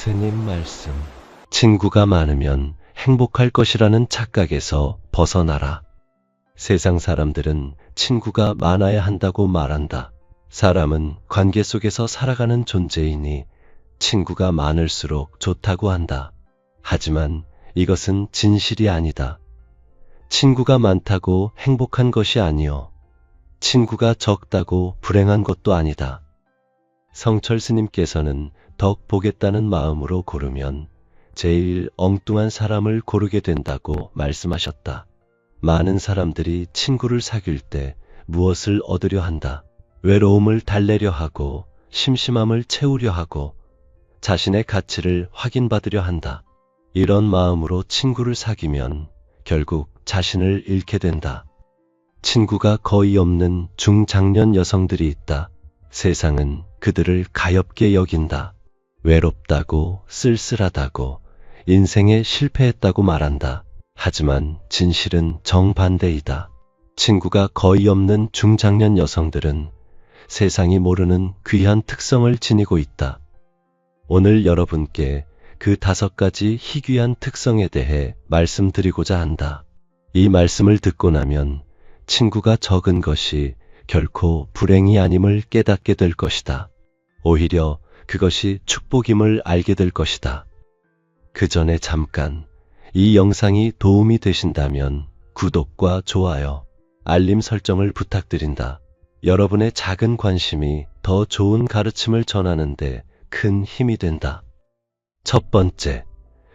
스님 말씀. 친구가 많으면 행복할 것이라는 착각에서 벗어나라. 세상 사람들은 친구가 많아야 한다고 말한다. 사람은 관계 속에서 살아가는 존재이니 친구가 많을수록 좋다고 한다. 하지만 이것은 진실이 아니다. 친구가 많다고 행복한 것이 아니요. 친구가 적다고 불행한 것도 아니다. 성철 스님께서는 덕 보겠다는 마음으로 고르면 제일 엉뚱한 사람을 고르게 된다고 말씀하셨다. 많은 사람들이 친구를 사귈 때 무엇을 얻으려 한다. 외로움을 달래려 하고 심심함을 채우려 하고 자신의 가치를 확인받으려 한다. 이런 마음으로 친구를 사귀면 결국 자신을 잃게 된다. 친구가 거의 없는 중장년 여성들이 있다. 세상은 그들을 가엾게 여긴다. 외롭다고, 쓸쓸하다고, 인생에 실패했다고 말한다. 하지만 진실은 정반대이다. 친구가 거의 없는 중장년 여성들은 세상이 모르는 귀한 특성을 지니고 있다. 오늘 여러분께 그 5가지 희귀한 특성에 대해 말씀드리고자 한다. 이 말씀을 듣고 나면 친구가 적은 것이 결코 불행이 아님을 깨닫게 될 것이다. 오히려 그것이 축복임을 알게 될 것이다. 그 전에 잠깐 이 영상이 도움이 되신다면 구독과 좋아요, 알림 설정을 부탁드린다. 여러분의 작은 관심이 더 좋은 가르침을 전하는데 큰 힘이 된다. 첫 번째,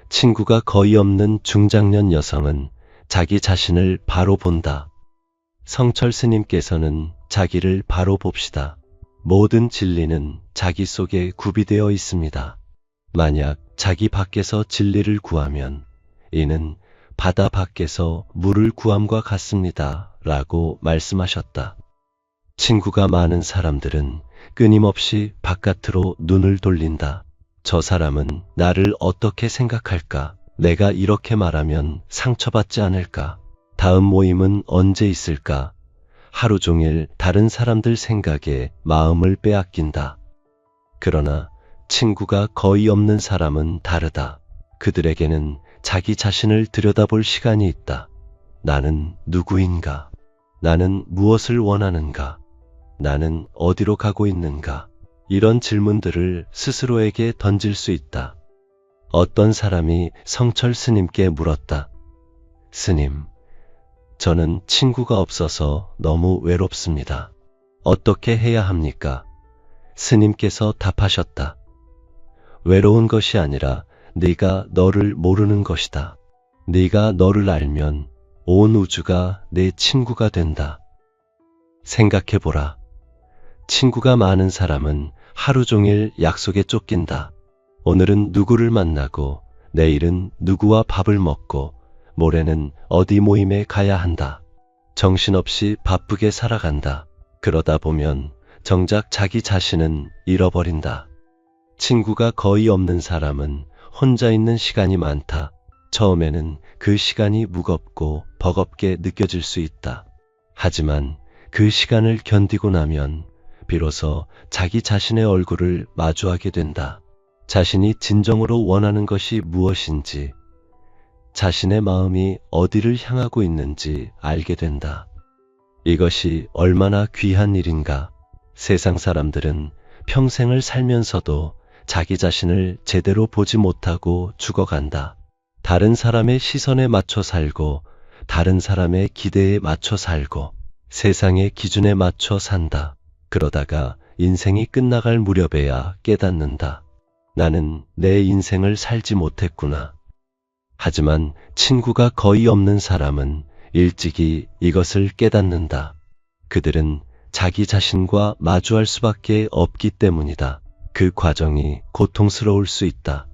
친구가 거의 없는 중장년 여성은 자기 자신을 바로 본다. 성철 스님께서는 자기를 바로 봅시다. 모든 진리는 자기 속에 구비되어 있습니다. 만약 자기 밖에서 진리를 구하면 이는 바다 밖에서 물을 구함과 같습니다. 라고 말씀하셨다. 친구가 많은 사람들은 끊임없이 바깥으로 눈을 돌린다. 저 사람은 나를 어떻게 생각할까? 내가 이렇게 말하면 상처받지 않을까? 다음 모임은 언제 있을까? 하루 종일 다른 사람들 생각에 마음을 빼앗긴다. 그러나 친구가 거의 없는 사람은 다르다. 그들에게는 자기 자신을 들여다볼 시간이 있다. 나는 누구인가? 나는 무엇을 원하는가? 나는 어디로 가고 있는가? 이런 질문들을 스스로에게 던질 수 있다. 어떤 사람이 성철 스님께 물었다. 스님, 저는 친구가 없어서 너무 외롭습니다. 어떻게 해야 합니까? 스님께서 답하셨다. 외로운 것이 아니라 네가 너를 모르는 것이다. 네가 너를 알면 온 우주가 내 친구가 된다. 생각해보라. 친구가 많은 사람은 하루 종일 약속에 쫓긴다. 오늘은 누구를 만나고 내일은 누구와 밥을 먹고 모레는 어디 모임에 가야 한다. 정신없이 바쁘게 살아간다. 그러다 보면 정작 자기 자신은 잃어버린다. 친구가 거의 없는 사람은 혼자 있는 시간이 많다. 처음에는 그 시간이 무겁고 버겁게 느껴질 수 있다. 하지만 그 시간을 견디고 나면 비로소 자기 자신의 얼굴을 마주하게 된다. 자신이 진정으로 원하는 것이 무엇인지, 자신의 마음이 어디를 향하고 있는지 알게 된다. 이것이 얼마나 귀한 일인가. 세상 사람들은 평생을 살면서도 자기 자신을 제대로 보지 못하고 죽어간다. 다른 사람의 시선에 맞춰 살고, 다른 사람의 기대에 맞춰 살고, 세상의 기준에 맞춰 산다. 그러다가 인생이 끝나갈 무렵에야 깨닫는다. 나는 내 인생을 살지 못했구나. 하지만 친구가 거의 없는 사람은 일찍이 이것을 깨닫는다. 그들은 자기 자신과 마주할 수밖에 없기 때문이다. 그 과정이 고통스러울 수 있다.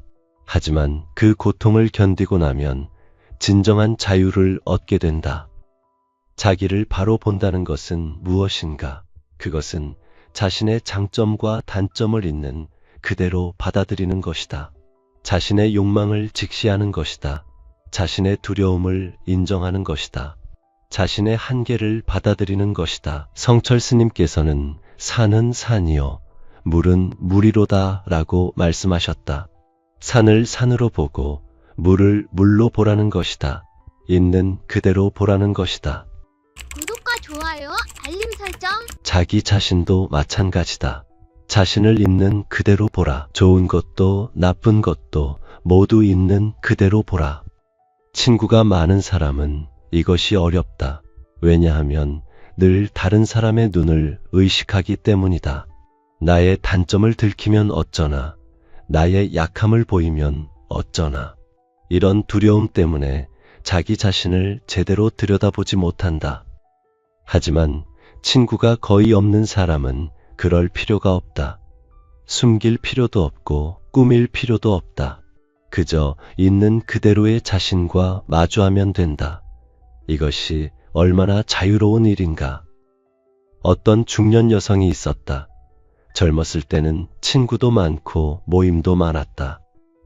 하지만 그 고통을 견디고 나면 진정한 자유를 얻게 된다. 자기를 바로 본다는 것은 무엇인가? 그것은 자신의 장점과 단점을 있는 그대로 받아들이는 것이다. 자신의 욕망을 직시하는 것이다. 자신의 두려움을 인정하는 것이다. 자신의 한계를 받아들이는 것이다. 성철 스님께서는 산은 산이요, 물은 물이로다 라고 말씀하셨다. 산을 산으로 보고 물을 물로 보라는 것이다. 있는 그대로 보라는 것이다. 구독과 좋아요, 알림 설정. 자기 자신도 마찬가지다. 자신을 있는 그대로 보라. 좋은 것도 나쁜 것도 모두 있는 그대로 보라. 친구가 많은 사람은 이것이 어렵다. 왜냐하면 늘 다른 사람의 눈을 의식하기 때문이다. 나의 단점을 들키면 어쩌나, 나의 약함을 보이면 어쩌나. 이런 두려움 때문에 자기 자신을 제대로 들여다보지 못한다. 하지만 친구가 거의 없는 사람은 그럴 필요가 없다. 숨길 필요도 없고 꾸밀 필요도 없다. 그저 있는 그대로의 자신과 마주하면 된다. 이것이 얼마나 자유로운 일인가. 어떤 중년 여성이 있었다. 젊었을 때는 친구도 많고 모임도 많았다.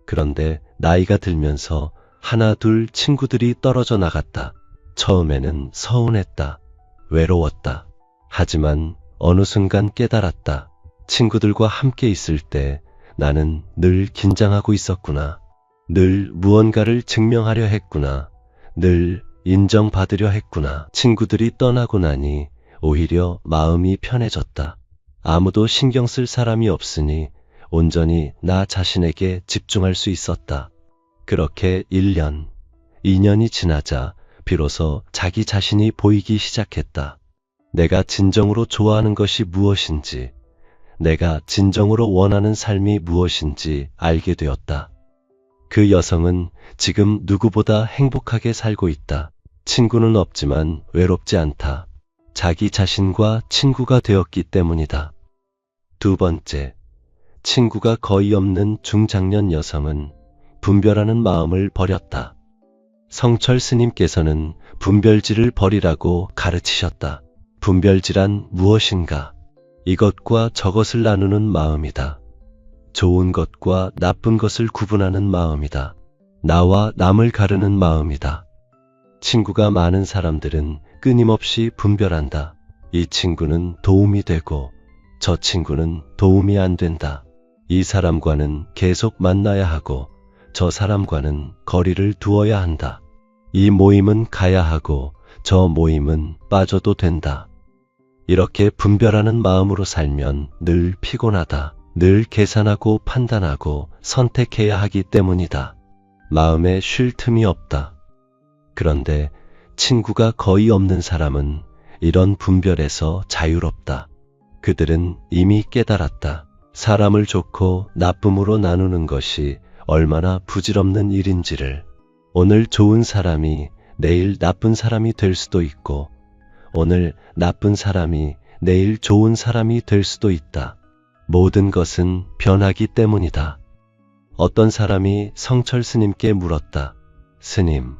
그런데 나이가 들면서 하나 둘 친구들이 떨어져 나갔다. 처음에는 서운했다. 외로웠다. 하지만 어느 순간 깨달았다. 친구들과 함께 있을 때 나는 늘 긴장하고 있었구나. 늘 무언가를 증명하려 했구나. 늘 인정받으려 했구나. 친구들이 떠나고 나니 오히려 마음이 편해졌다. 아무도 신경 쓸 사람이 없으니 온전히 나 자신에게 집중할 수 있었다. 그렇게 1년, 2년이 지나자 비로소 자기 자신이 보이기 시작했다. 내가 진정으로 좋아하는 것이 무엇인지, 내가 진정으로 원하는 삶이 무엇인지 알게 되었다. 그 여성은 지금 누구보다 행복하게 살고 있다. 친구는 없지만 외롭지 않다. 자기 자신과 친구가 되었기 때문이다. 두 번째, 친구가 거의 없는 중장년 여성은 분별하는 마음을 버렸다. 성철 스님께서는 분별지를 버리라고 가르치셨다. 분별지란 무엇인가? 이것과 저것을 나누는 마음이다. 좋은 것과 나쁜 것을 구분하는 마음이다. 나와 남을 가르는 마음이다. 친구가 많은 사람들은 끊임없이 분별한다. 이 친구는 도움이 되고 저 친구는 도움이 안 된다. 이 사람과는 계속 만나야 하고 저 사람과는 거리를 두어야 한다. 이 모임은 가야 하고 저 모임은 빠져도 된다. 이렇게 분별하는 마음으로 살면 늘 피곤하다. 늘 계산하고 판단하고 선택해야 하기 때문이다. 마음에 쉴 틈이 없다. 그런데 친구가 거의 없는 사람은 이런 분별에서 자유롭다. 그들은 이미 깨달았다. 사람을 좋고 나쁨으로 나누는 것이 얼마나 부질없는 일인지를. 오늘 좋은 사람이 내일 나쁜 사람이 될 수도 있고, 오늘 나쁜 사람이 내일 좋은 사람이 될 수도 있다. 모든 것은 변하기 때문이다. 어떤 사람이 성철 스님께 물었다. 스님,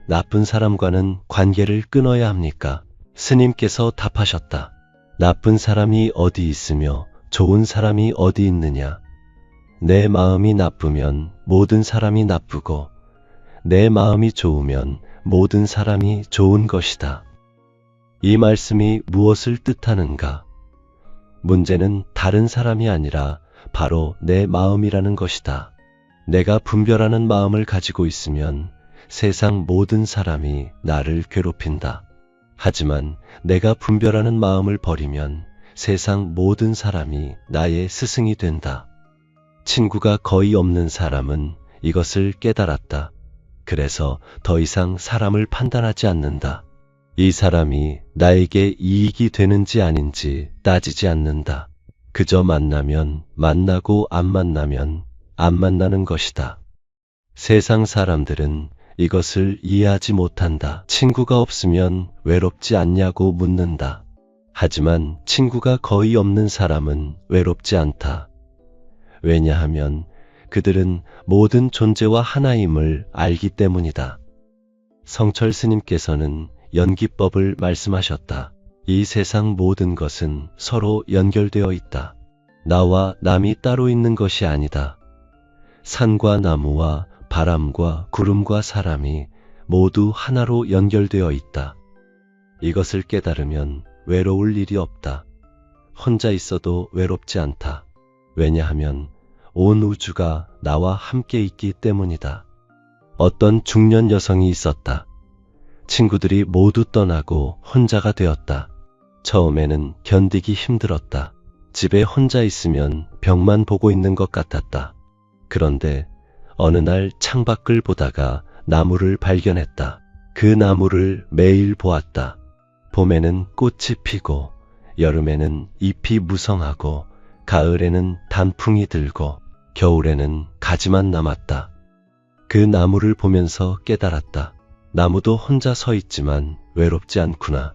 나쁜 사람과는 관계를 끊어야 합니까? 스님께서 답하셨다. 나쁜 사람이 어디 있으며 좋은 사람이 어디 있느냐? 내 마음이 나쁘면 모든 사람이 나쁘고, 내 마음이 좋으면 모든 사람이 좋은 것이다. 이 말씀이 무엇을 뜻하는가? 문제는 다른 사람이 아니라 바로 내 마음이라는 것이다. 내가 분별하는 마음을 가지고 있으면 세상 모든 사람이 나를 괴롭힌다. 하지만 내가 분별하는 마음을 버리면 세상 모든 사람이 나의 스승이 된다. 친구가 거의 없는 사람은 이것을 깨달았다. 그래서 더 이상 사람을 판단하지 않는다. 이 사람이 나에게 이익이 되는지 아닌지 따지지 않는다. 그저 만나면 만나고 안 만나면 안 만나는 것이다. 세상 사람들은 이것을 이해하지 못한다. 친구가 없으면 외롭지 않냐고 묻는다. 하지만 친구가 거의 없는 사람은 외롭지 않다. 왜냐하면 그들은 모든 존재와 하나임을 알기 때문이다. 성철 스님께서는 연기법을 말씀하셨다. 이 세상 모든 것은 서로 연결되어 있다. 나와 남이 따로 있는 것이 아니다. 산과 나무와 바람과 구름과 사람이 모두 하나로 연결되어 있다. 이것을 깨달으면 외로울 일이 없다. 혼자 있어도 외롭지 않다. 왜냐하면 온 우주가 나와 함께 있기 때문이다. 어떤 중년 여성이 있었다. 친구들이 모두 떠나고 혼자가 되었다. 처음에는 견디기 힘들었다. 집에 혼자 있으면 벽만 보고 있는 것 같았다. 그런데 어느 날 창밖을 보다가 나무를 발견했다. 그 나무를 매일 보았다. 봄에는 꽃이 피고, 여름에는 잎이 무성하고, 가을에는 단풍이 들고, 겨울에는 가지만 남았다. 그 나무를 보면서 깨달았다. 나무도 혼자 서 있지만 외롭지 않구나.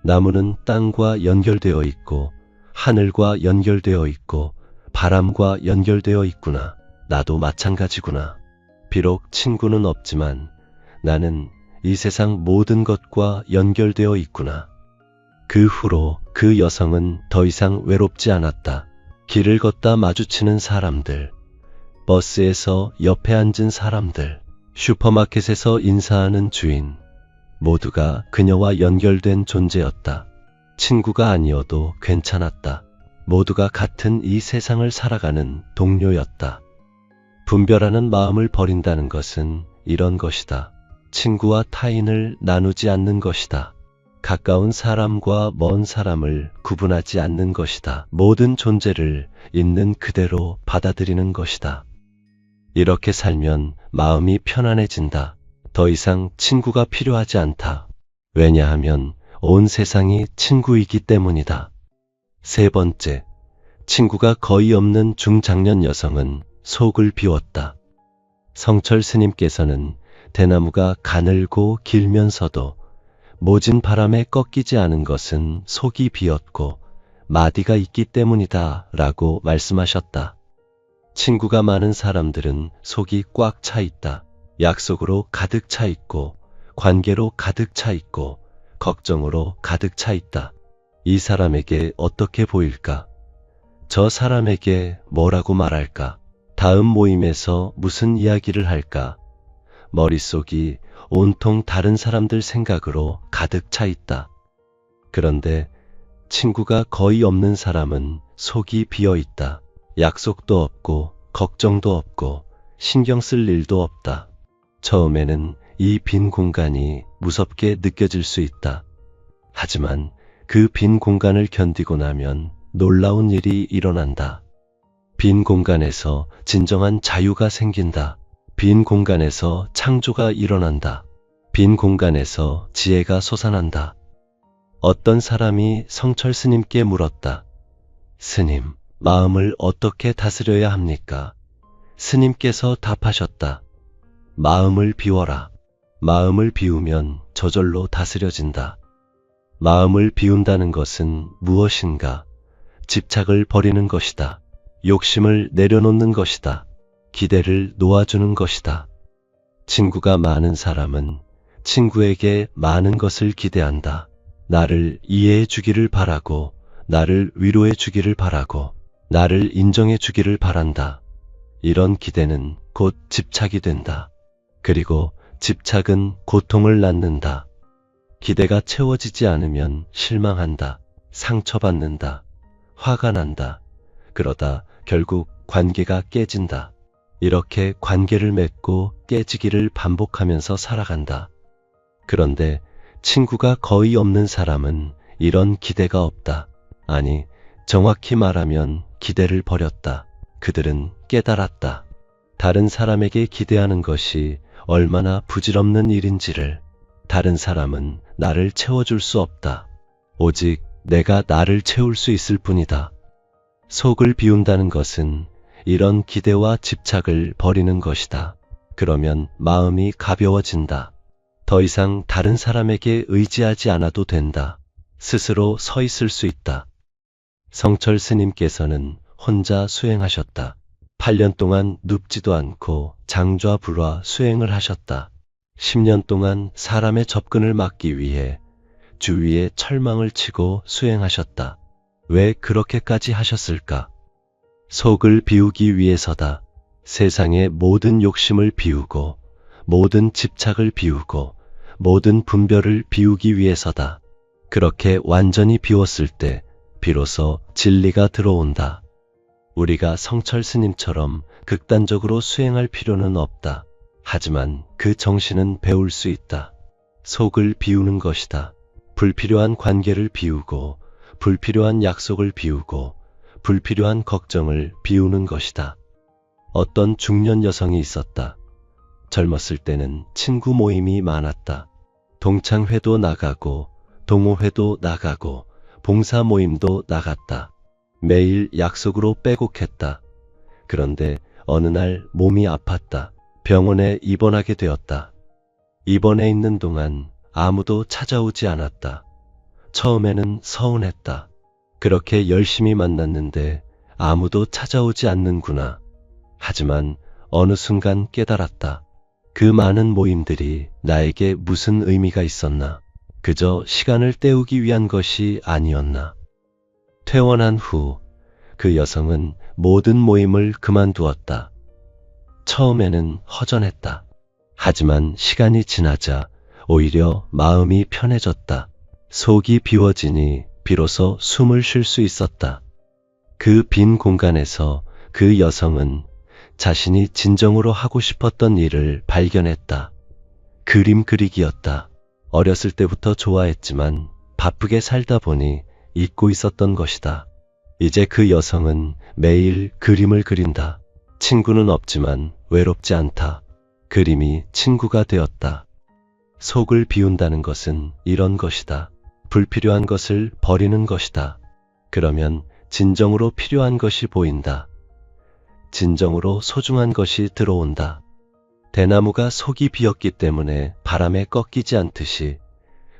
나무는 땅과 연결되어 있고, 하늘과 연결되어 있고, 바람과 연결되어 있구나. 나도 마찬가지구나. 비록 친구는 없지만 나는 이 세상 모든 것과 연결되어 있구나. 그 후로 그 여성은 더 이상 외롭지 않았다. 길을 걷다 마주치는 사람들, 버스에서 옆에 앉은 사람들, 슈퍼마켓에서 인사하는 주인, 모두가 그녀와 연결된 존재였다. 친구가 아니어도 괜찮았다. 모두가 같은 이 세상을 살아가는 동료였다. 분별하는 마음을 버린다는 것은 이런 것이다. 친구와 타인을 나누지 않는 것이다. 가까운 사람과 먼 사람을 구분하지 않는 것이다. 모든 존재를 있는 그대로 받아들이는 것이다. 이렇게 살면 마음이 편안해진다. 더 이상 친구가 필요하지 않다. 왜냐하면 온 세상이 친구이기 때문이다. 세 번째, 친구가 거의 없는 중장년 여성은 속을 비웠다. 성철 스님께서는 대나무가 가늘고 길면서도 모진 바람에 꺾이지 않은 것은 속이 비었고 마디가 있기 때문이다 라고 말씀하셨다. 친구가 많은 사람들은 속이 꽉 차 있다. 약속으로 가득 차 있고, 관계로 가득 차 있고, 걱정으로 가득 차 있다. 이 사람에게 어떻게 보일까? 저 사람에게 뭐라고 말할까? 다음 모임에서 무슨 이야기를 할까? 머릿속이 온통 다른 사람들 생각으로 가득 차 있다. 그런데 친구가 거의 없는 사람은 속이 비어 있다. 약속도 없고, 걱정도 없고, 신경 쓸 일도 없다. 처음에는 이 빈 공간이 무섭게 느껴질 수 있다. 하지만 그 빈 공간을 견디고 나면 놀라운 일이 일어난다. 빈 공간에서 진정한 자유가 생긴다. 빈 공간에서 창조가 일어난다. 빈 공간에서 지혜가 솟아난다. 어떤 사람이 성철 스님께 물었다. 스님, 마음을 어떻게 다스려야 합니까? 스님께서 답하셨다. 마음을 비워라. 마음을 비우면 저절로 다스려진다. 마음을 비운다는 것은 무엇인가? 집착을 버리는 것이다. 욕심을 내려놓는 것이다. 기대를 놓아주는 것이다. 친구가 많은 사람은 친구에게 많은 것을 기대한다. 나를 이해해 주기를 바라고, 나를 위로해 주기를 바라고, 나를 인정해 주기를 바란다. 이런 기대는 곧 집착이 된다. 그리고 집착은 고통을 낳는다. 기대가 채워지지 않으면 실망한다. 상처받는다. 화가 난다. 그러다 결국 관계가 깨진다. 이렇게 관계를 맺고 깨지기를 반복하면서 살아간다. 그런데 친구가 거의 없는 사람은 이런 기대가 없다. 아니, 정확히 말하면 기대를 버렸다. 그들은 깨달았다. 다른 사람에게 기대하는 것이 얼마나 부질없는 일인지를. 다른 사람은 나를 채워줄 수 없다. 오직 내가 나를 채울 수 있을 뿐이다. 속을 비운다는 것은 이런 기대와 집착을 버리는 것이다. 그러면 마음이 가벼워진다. 더 이상 다른 사람에게 의지하지 않아도 된다. 스스로 서 있을 수 있다. 성철 스님께서는 혼자 수행하셨다. 8년 동안 눕지도 않고 장좌불화 수행을 하셨다. 10년 동안 사람의 접근을 막기 위해 주위에 철망을 치고 수행하셨다. 왜 그렇게까지 하셨을까? 속을 비우기 위해서다. 세상의 모든 욕심을 비우고, 모든 집착을 비우고, 모든 분별을 비우기 위해서다. 그렇게 완전히 비웠을 때 비로소 진리가 들어온다. 우리가 성철 스님처럼 극단적으로 수행할 필요는 없다. 하지만 그 정신은 배울 수 있다. 속을 비우는 것이다. 불필요한 관계를 비우고, 불필요한 약속을 비우고, 불필요한 걱정을 비우는 것이다. 어떤 중년 여성이 있었다. 젊었을 때는 친구 모임이 많았다. 동창회도 나가고, 동호회도 나가고, 봉사 모임도 나갔다. 매일 약속으로 빼곡했다. 그런데 어느 날 몸이 아팠다. 병원에 입원하게 되었다. 입원해 있는 동안 아무도 찾아오지 않았다. 처음에는 서운했다. 그렇게 열심히 만났는데 아무도 찾아오지 않는구나. 하지만 어느 순간 깨달았다. 그 많은 모임들이 나에게 무슨 의미가 있었나? 그저 시간을 때우기 위한 것이 아니었나? 퇴원한 후 그 여성은 모든 모임을 그만두었다. 처음에는 허전했다. 하지만 시간이 지나자 오히려 마음이 편해졌다. 속이 비워지니 비로소 숨을 쉴 수 있었다. 그 빈 공간에서 그 여성은 자신이 진정으로 하고 싶었던 일을 발견했다. 그림 그리기였다. 어렸을 때부터 좋아했지만 바쁘게 살다 보니 잊고 있었던 것이다. 이제 그 여성은 매일 그림을 그린다. 친구는 없지만 외롭지 않다. 그림이 친구가 되었다. 속을 비운다는 것은 이런 것이다. 불필요한 것을 버리는 것이다. 그러면 진정으로 필요한 것이 보인다. 진정으로 소중한 것이 들어온다. 대나무가 속이 비었기 때문에 바람에 꺾이지 않듯이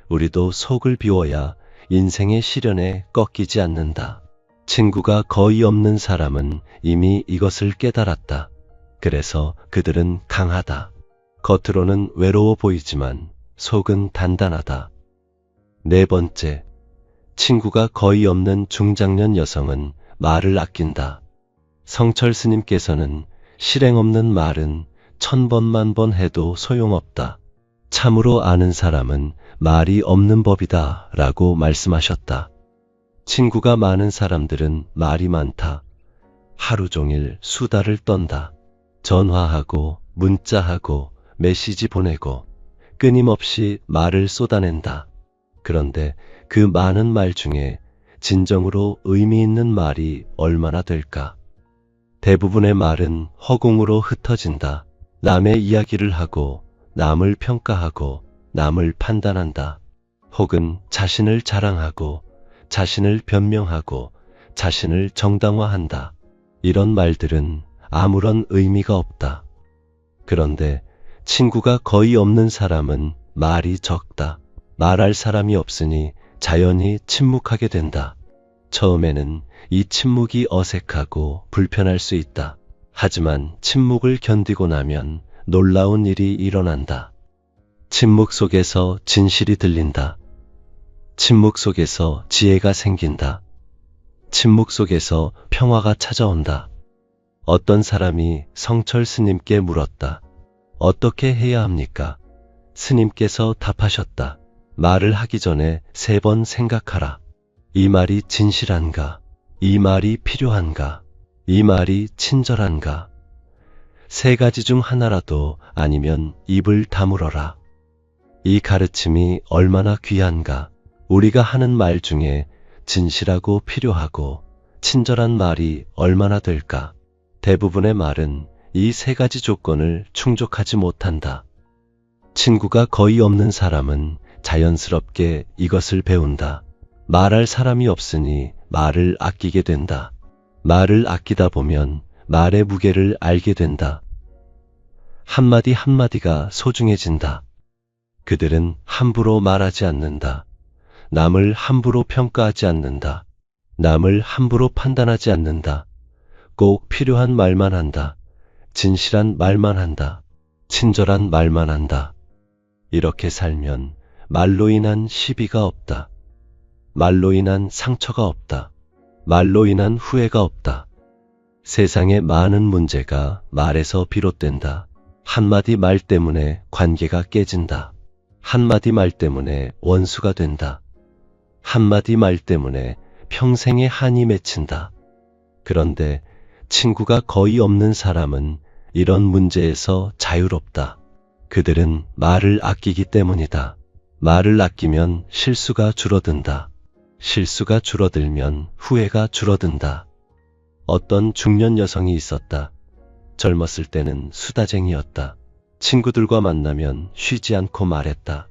우리도 속을 비워야 인생의 시련에 꺾이지 않는다. 친구가 거의 없는 사람은 이미 이것을 깨달았다. 그래서 그들은 강하다. 겉으로는 외로워 보이지만 속은 단단하다. 네 번째, 친구가 거의 없는 중장년 여성은 말을 아낀다. 성철 스님께서는 실행 없는 말은 1000번 해도 소용없다. 참으로 아는 사람은 말이 없는 법이다 라고 말씀하셨다. 친구가 많은 사람들은 말이 많다. 하루 종일 수다를 떤다. 전화하고 문자하고 메시지 보내고 끊임없이 말을 쏟아낸다. 그런데 그 많은 말 중에 진정으로 의미 있는 말이 얼마나 될까? 대부분의 말은 허공으로 흩어진다. 남의 이야기를 하고 남을 평가하고 남을 판단한다. 혹은 자신을 자랑하고 자신을 변명하고 자신을 정당화한다. 이런 말들은 아무런 의미가 없다. 그런데 친구가 거의 없는 사람은 말이 적다. 말할 사람이 없으니 자연히 침묵하게 된다. 처음에는 이 침묵이 어색하고 불편할 수 있다. 하지만 침묵을 견디고 나면 놀라운 일이 일어난다. 침묵 속에서 진실이 들린다. 침묵 속에서 지혜가 생긴다. 침묵 속에서 평화가 찾아온다. 어떤 사람이 성철 스님께 물었다. 어떻게 해야 합니까? 스님께서 답하셨다. 말을 하기 전에 3번 생각하라. 이 말이 진실한가? 이 말이 필요한가? 이 말이 친절한가? 3가지 중 하나라도 아니면 입을 다물어라. 이 가르침이 얼마나 귀한가? 우리가 하는 말 중에 진실하고 필요하고 친절한 말이 얼마나 될까? 대부분의 말은 이 3가지 조건을 충족하지 못한다. 친구가 거의 없는 사람은 자연스럽게 이것을 배운다. 말할 사람이 없으니 말을 아끼게 된다. 말을 아끼다 보면 말의 무게를 알게 된다. 한마디 한마디가 소중해진다. 그들은 함부로 말하지 않는다. 남을 함부로 평가하지 않는다. 남을 함부로 판단하지 않는다. 꼭 필요한 말만 한다. 진실한 말만 한다. 친절한 말만 한다. 이렇게 살면 말로 인한 시비가 없다. 말로 인한 상처가 없다. 말로 인한 후회가 없다. 세상의 많은 문제가 말에서 비롯된다. 한마디 말 때문에 관계가 깨진다. 한마디 말 때문에 원수가 된다. 한마디 말 때문에 평생의 한이 맺힌다. 그런데 친구가 거의 없는 사람은 이런 문제에서 자유롭다. 그들은 말을 아끼기 때문이다. 말을 아끼면 실수가 줄어든다. 실수가 줄어들면 후회가 줄어든다. 어떤 중년 여성이 있었다. 젊었을 때는 수다쟁이였다. 친구들과 만나면 쉬지 않고 말했다.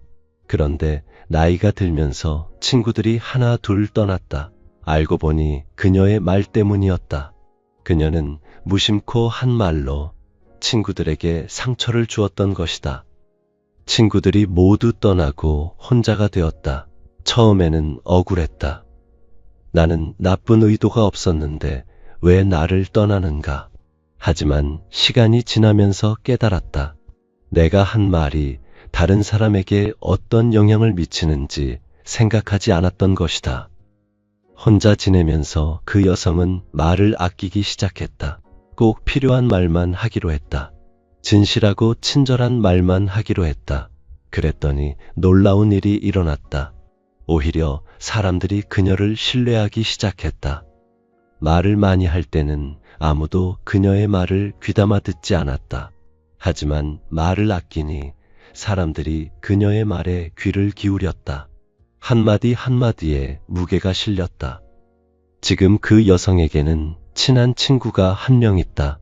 그런데 나이가 들면서 친구들이 하나 둘 떠났다. 알고 보니 그녀의 말 때문이었다. 그녀는 무심코 한 말로 친구들에게 상처를 주었던 것이다. 친구들이 모두 떠나고 혼자가 되었다. 처음에는 억울했다. 나는 나쁜 의도가 없었는데 왜 나를 떠나는가? 하지만 시간이 지나면서 깨달았다. 내가 한 말이 다른 사람에게 어떤 영향을 미치는지 생각하지 않았던 것이다. 혼자 지내면서 그 여성은 말을 아끼기 시작했다. 꼭 필요한 말만 하기로 했다. 진실하고 친절한 말만 하기로 했다. 그랬더니 놀라운 일이 일어났다. 오히려 사람들이 그녀를 신뢰하기 시작했다. 말을 많이 할 때는 아무도 그녀의 말을 귀담아 듣지 않았다. 하지만 말을 아끼니 사람들이 그녀의 말에 귀를 기울였다. 한마디 한마디에 무게가 실렸다. 지금 그 여성에게는 친한 친구가 한 명 있다.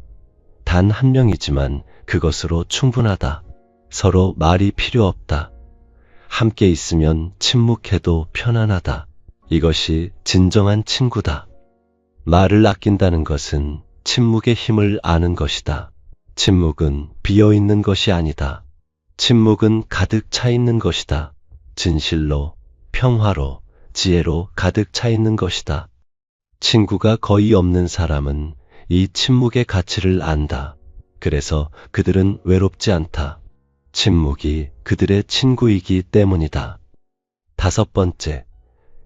단 한 명이지만 그것으로 충분하다. 서로 말이 필요 없다. 함께 있으면 침묵해도 편안하다. 이것이 진정한 친구다. 말을 아낀다는 것은 침묵의 힘을 아는 것이다. 침묵은 비어있는 것이 아니다. 침묵은 가득 차 있는 것이다. 진실로, 평화로, 지혜로 가득 차 있는 것이다. 친구가 거의 없는 사람은 이 침묵의 가치를 안다. 그래서 그들은 외롭지 않다. 침묵이 그들의 친구이기 때문이다. 5번째,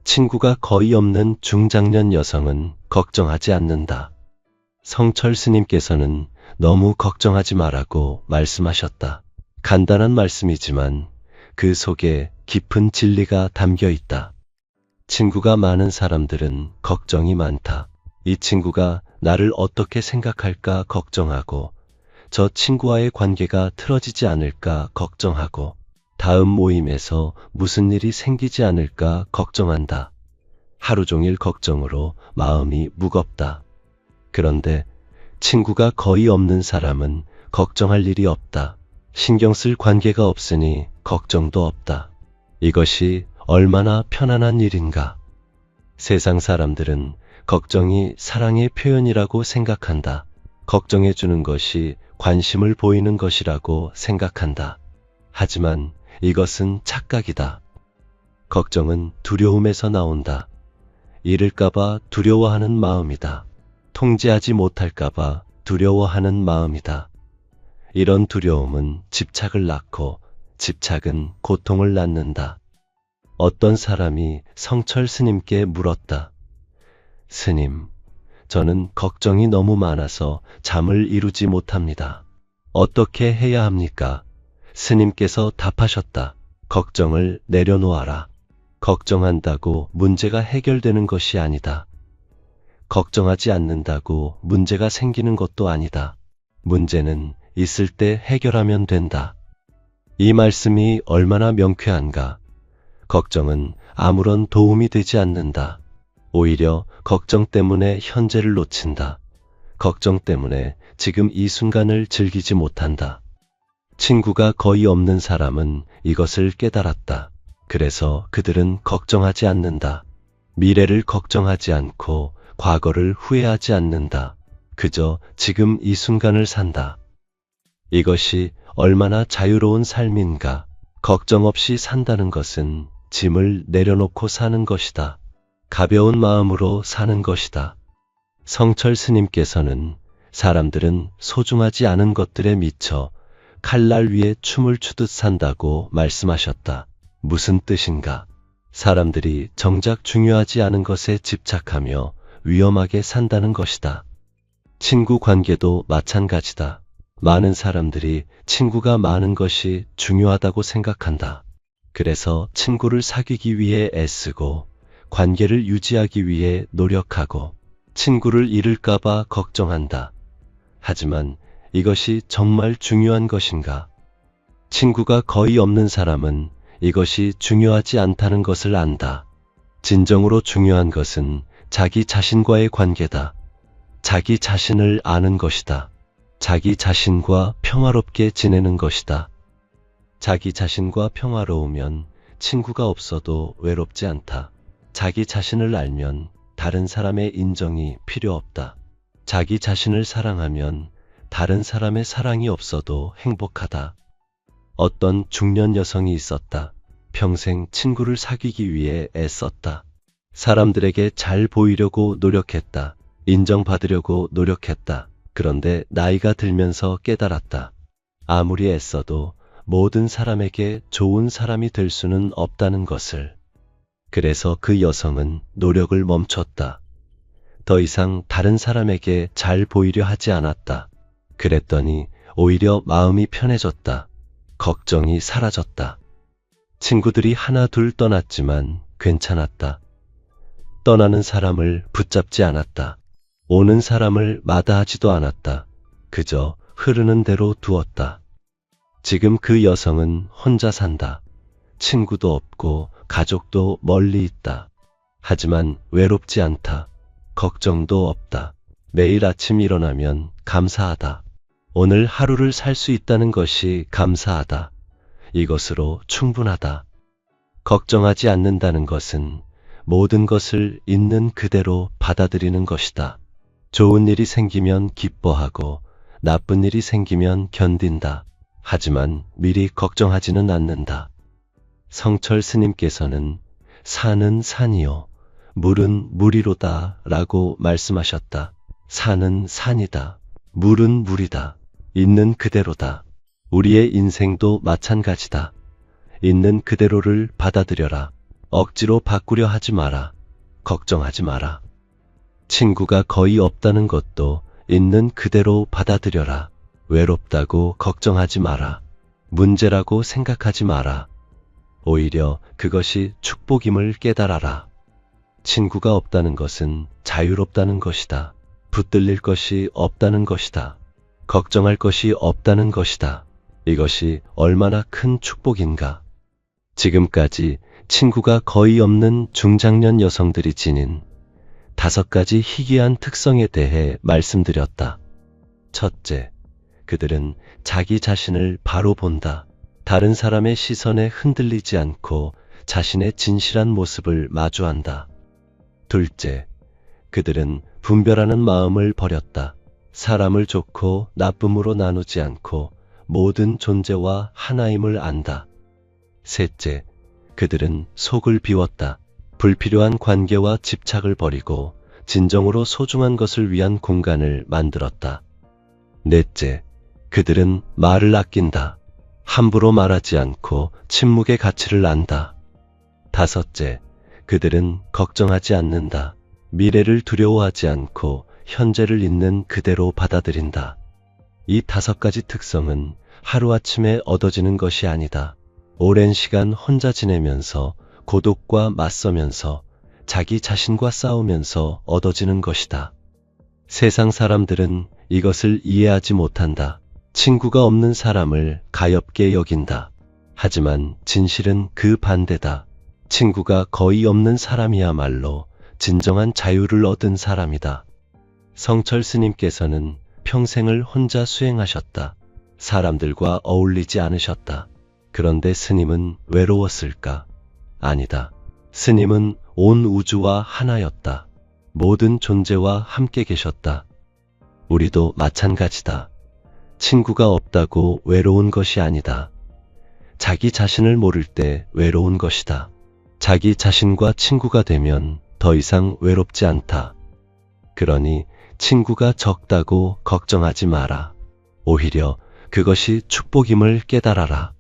친구가 거의 없는 중장년 여성은 걱정하지 않는다. 성철 스님께서는 너무 걱정하지 말라고 말씀하셨다. 간단한 말씀이지만 그 속에 깊은 진리가 담겨 있다. 친구가 많은 사람들은 걱정이 많다. 이 친구가 나를 어떻게 생각할까 걱정하고, 저 친구와의 관계가 틀어지지 않을까 걱정하고, 다음 모임에서 무슨 일이 생기지 않을까 걱정한다. 하루 종일 걱정으로 마음이 무겁다. 그런데 친구가 거의 없는 사람은 걱정할 일이 없다. 신경 쓸 관계가 없으니 걱정도 없다. 이것이 얼마나 편안한 일인가. 세상 사람들은 걱정이 사랑의 표현이라고 생각한다. 걱정해 주는 것이 관심을 보이는 것이라고 생각한다. 하지만 이것은 착각이다. 걱정은 두려움에서 나온다. 잃을까봐 두려워하는 마음이다. 통제하지 못할까봐 두려워하는 마음이다. 이런 두려움은 집착을 낳고 집착은 고통을 낳는다. 어떤 사람이 성철 스님께 물었다. 스님, 저는 걱정이 너무 많아서 잠을 이루지 못합니다. 어떻게 해야 합니까? 스님께서 답하셨다. 걱정을 내려놓아라. 걱정한다고 문제가 해결되는 것이 아니다. 걱정하지 않는다고 문제가 생기는 것도 아니다. 문제는 있을 때 해결하면 된다. 이 말씀이 얼마나 명쾌한가. 걱정은 아무런 도움이 되지 않는다. 오히려 걱정 때문에 현재를 놓친다. 걱정 때문에 지금 이 순간을 즐기지 못한다. 친구가 거의 없는 사람은 이것을 깨달았다. 그래서 그들은 걱정하지 않는다. 미래를 걱정하지 않고 과거를 후회하지 않는다. 그저 지금 이 순간을 산다. 이것이 얼마나 자유로운 삶인가. 걱정 없이 산다는 것은 짐을 내려놓고 사는 것이다. 가벼운 마음으로 사는 것이다. 성철 스님께서는 사람들은 소중하지 않은 것들에 미쳐 칼날 위에 춤을 추듯 산다고 말씀하셨다. 무슨 뜻인가? 사람들이 정작 중요하지 않은 것에 집착하며 위험하게 산다는 것이다. 친구 관계도 마찬가지다. 많은 사람들이 친구가 많은 것이 중요하다고 생각한다. 그래서 친구를 사귀기 위해 애쓰고 관계를 유지하기 위해 노력하고, 친구를 잃을까봐 걱정한다. 하지만 이것이 정말 중요한 것인가? 친구가 거의 없는 사람은 이것이 중요하지 않다는 것을 안다. 진정으로 중요한 것은 자기 자신과의 관계다. 자기 자신을 아는 것이다. 자기 자신과 평화롭게 지내는 것이다. 자기 자신과 평화로우면 친구가 없어도 외롭지 않다. 자기 자신을 알면 다른 사람의 인정이 필요 없다. 자기 자신을 사랑하면 다른 사람의 사랑이 없어도 행복하다. 어떤 중년 여성이 있었다. 평생 친구를 사귀기 위해 애썼다. 사람들에게 잘 보이려고 노력했다. 인정받으려고 노력했다. 그런데 나이가 들면서 깨달았다. 아무리 애써도 모든 사람에게 좋은 사람이 될 수는 없다는 것을. 그래서 그 여성은 노력을 멈췄다. 더 이상 다른 사람에게 잘 보이려 하지 않았다. 그랬더니 오히려 마음이 편해졌다. 걱정이 사라졌다. 친구들이 하나 둘 떠났지만 괜찮았다. 떠나는 사람을 붙잡지 않았다. 오는 사람을 마다하지도 않았다. 그저 흐르는 대로 두었다. 지금 그 여성은 혼자 산다. 친구도 없고 가족도 멀리 있다. 하지만 외롭지 않다. 걱정도 없다. 매일 아침 일어나면 감사하다. 오늘 하루를 살 수 있다는 것이 감사하다. 이것으로 충분하다. 걱정하지 않는다는 것은 모든 것을 있는 그대로 받아들이는 것이다. 좋은 일이 생기면 기뻐하고 나쁜 일이 생기면 견딘다. 하지만 미리 걱정하지는 않는다. 성철 스님께서는 산은 산이요, 물은 물이로다 라고 말씀하셨다. 산은 산이다. 물은 물이다. 있는 그대로다. 우리의 인생도 마찬가지다. 있는 그대로를 받아들여라. 억지로 바꾸려 하지 마라. 걱정하지 마라. 친구가 거의 없다는 것도 있는 그대로 받아들여라. 외롭다고 걱정하지 마라. 문제라고 생각하지 마라. 오히려 그것이 축복임을 깨달아라. 친구가 없다는 것은 자유롭다는 것이다. 붙들릴 것이 없다는 것이다. 걱정할 것이 없다는 것이다. 이것이 얼마나 큰 축복인가. 지금까지 친구가 거의 없는 중장년 여성들이 지닌 5가지 희귀한 특성에 대해 말씀드렸다. 첫째, 그들은 자기 자신을 바로 본다. 다른 사람의 시선에 흔들리지 않고 자신의 진실한 모습을 마주한다. 둘째, 그들은 분별하는 마음을 버렸다. 사람을 좋고 나쁨으로 나누지 않고 모든 존재와 하나임을 안다. 셋째, 그들은 속을 비웠다. 불필요한 관계와 집착을 버리고 진정으로 소중한 것을 위한 공간을 만들었다. 넷째, 그들은 말을 아낀다. 함부로 말하지 않고 침묵의 가치를 안다. 다섯째, 그들은 걱정하지 않는다. 미래를 두려워하지 않고 현재를 있는 그대로 받아들인다. 이 5가지 특성은 하루아침에 얻어지는 것이 아니다. 오랜 시간 혼자 지내면서 고독과 맞서면서 자기 자신과 싸우면서 얻어지는 것이다. 세상 사람들은 이것을 이해하지 못한다. 친구가 없는 사람을 가엾게 여긴다. 하지만 진실은 그 반대다. 친구가 거의 없는 사람이야말로 진정한 자유를 얻은 사람이다. 성철 스님께서는 평생을 혼자 수행하셨다. 사람들과 어울리지 않으셨다. 그런데 스님은 외로웠을까? 아니다. 스님은 온 우주와 하나였다. 모든 존재와 함께 계셨다. 우리도 마찬가지다. 친구가 없다고 외로운 것이 아니다. 자기 자신을 모를 때 외로운 것이다. 자기 자신과 친구가 되면 더 이상 외롭지 않다. 그러니 친구가 적다고 걱정하지 마라. 오히려 그것이 축복임을 깨달아라.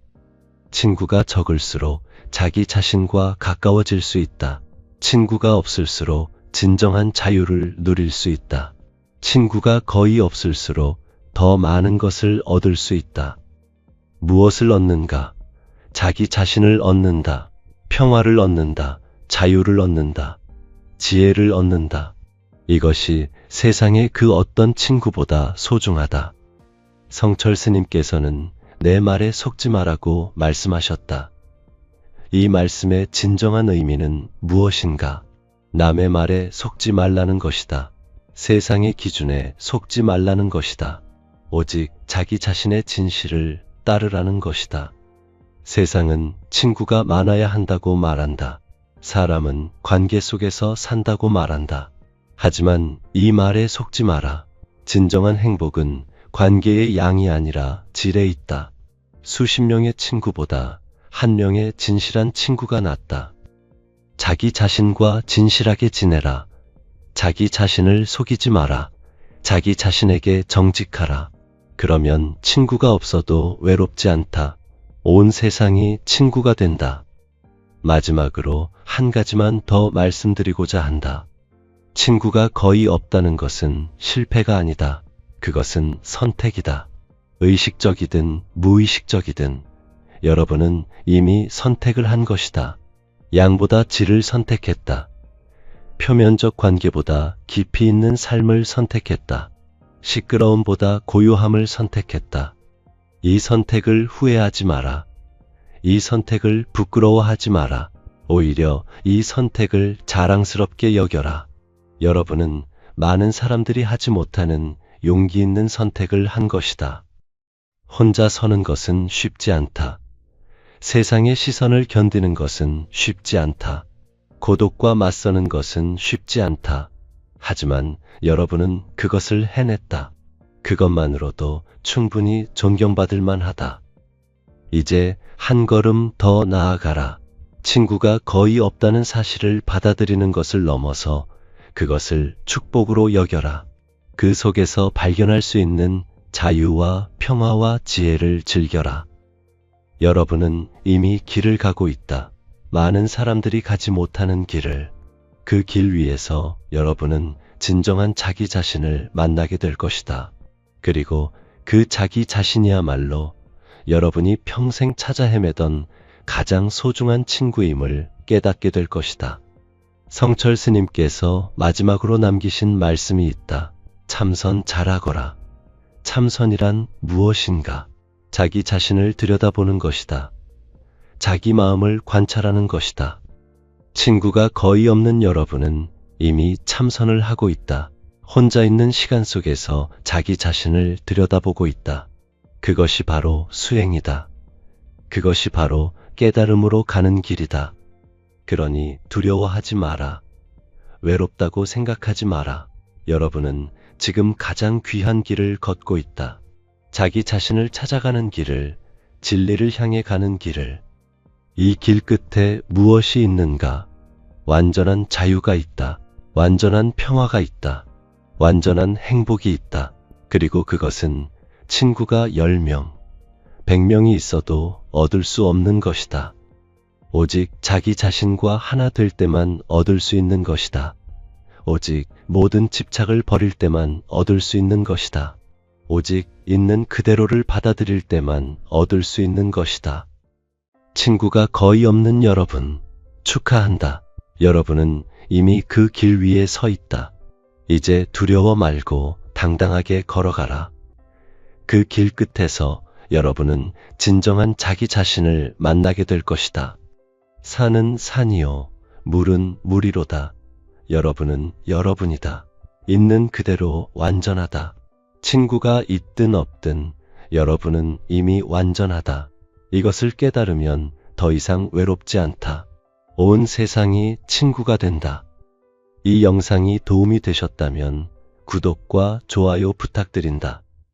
친구가 적을수록 자기 자신과 가까워질 수 있다. 친구가 없을수록 진정한 자유를 누릴 수 있다. 친구가 거의 없을수록 더 많은 것을 얻을 수 있다. 무엇을 얻는가? 자기 자신을 얻는다. 평화를 얻는다. 자유를 얻는다. 지혜를 얻는다. 이것이 세상의 그 어떤 친구보다 소중하다. 성철 스님께서는 내 말에 속지 말라고 말씀하셨다. 이 말씀의 진정한 의미는 무엇인가? 남의 말에 속지 말라는 것이다. 세상의 기준에 속지 말라는 것이다. 오직 자기 자신의 진실을 따르라는 것이다. 세상은 친구가 많아야 한다고 말한다. 사람은 관계 속에서 산다고 말한다. 하지만 이 말에 속지 마라. 진정한 행복은 관계의 양이 아니라 질에 있다. 수십 명의 친구보다 한 명의 진실한 친구가 낫다. 자기 자신과 진실하게 지내라. 자기 자신을 속이지 마라. 자기 자신에게 정직하라. 그러면 친구가 없어도 외롭지 않다. 온 세상이 친구가 된다. 마지막으로 한 가지만 더 말씀드리고자 한다. 친구가 거의 없다는 것은 실패가 아니다. 그것은 선택이다. 의식적이든 무의식적이든 여러분은 이미 선택을 한 것이다. 양보다 질을 선택했다. 표면적 관계보다 깊이 있는 삶을 선택했다. 시끄러움보다 고요함을 선택했다. 이 선택을 후회하지 마라. 이 선택을 부끄러워하지 마라. 오히려 이 선택을 자랑스럽게 여겨라. 여러분은 많은 사람들이 하지 못하는 용기 있는 선택을 한 것이다. 혼자 서는 것은 쉽지 않다. 세상의 시선을 견디는 것은 쉽지 않다. 고독과 맞서는 것은 쉽지 않다. 하지만 여러분은 그것을 해냈다. 그것만으로도 충분히 존경받을 만하다. 이제 한 걸음 더 나아가라. 친구가 거의 없다는 사실을 받아들이는 것을 넘어서 그것을 축복으로 여겨라. 그 속에서 발견할 수 있는 자유와 평화와 지혜를 즐겨라. 여러분은 이미 길을 가고 있다. 많은 사람들이 가지 못하는 길을. 그 길 위에서 여러분은 진정한 자기 자신을 만나게 될 것이다. 그리고 그 자기 자신이야말로 여러분이 평생 찾아 헤매던 가장 소중한 친구임을 깨닫게 될 것이다. 성철 스님께서 마지막으로 남기신 말씀이 있다. 참선 잘하거라. 참선이란 무엇인가? 자기 자신을 들여다보는 것이다. 자기 마음을 관찰하는 것이다. 친구가 거의 없는 여러분은 이미 참선을 하고 있다. 혼자 있는 시간 속에서 자기 자신을 들여다보고 있다. 그것이 바로 수행이다. 그것이 바로 깨달음으로 가는 길이다. 그러니 두려워하지 마라. 외롭다고 생각하지 마라. 여러분은 지금 가장 귀한 길을 걷고 있다. 자기 자신을 찾아가는 길을, 진리를 향해 가는 길을. 이 길 끝에 무엇이 있는가? 완전한 자유가 있다. 완전한 평화가 있다. 완전한 행복이 있다. 그리고 그것은 친구가 10명, 100명이 있어도 얻을 수 없는 것이다. 오직 자기 자신과 하나 될 때만 얻을 수 있는 것이다. 오직 모든 집착을 버릴 때만 얻을 수 있는 것이다. 오직 있는 그대로를 받아들일 때만 얻을 수 있는 것이다. 친구가 거의 없는 여러분, 축하한다. 여러분은 이미 그 길 위에 서 있다. 이제 두려워 말고 당당하게 걸어가라. 그 길 끝에서 여러분은 진정한 자기 자신을 만나게 될 것이다. 산은 산이요, 물은 물이로다. 여러분은 여러분이다. 있는 그대로 완전하다. 친구가 있든 없든 여러분은 이미 완전하다. 이것을 깨달으면 더 이상 외롭지 않다. 온 세상이 친구가 된다. 이 영상이 도움이 되셨다면 구독과 좋아요 부탁드린다.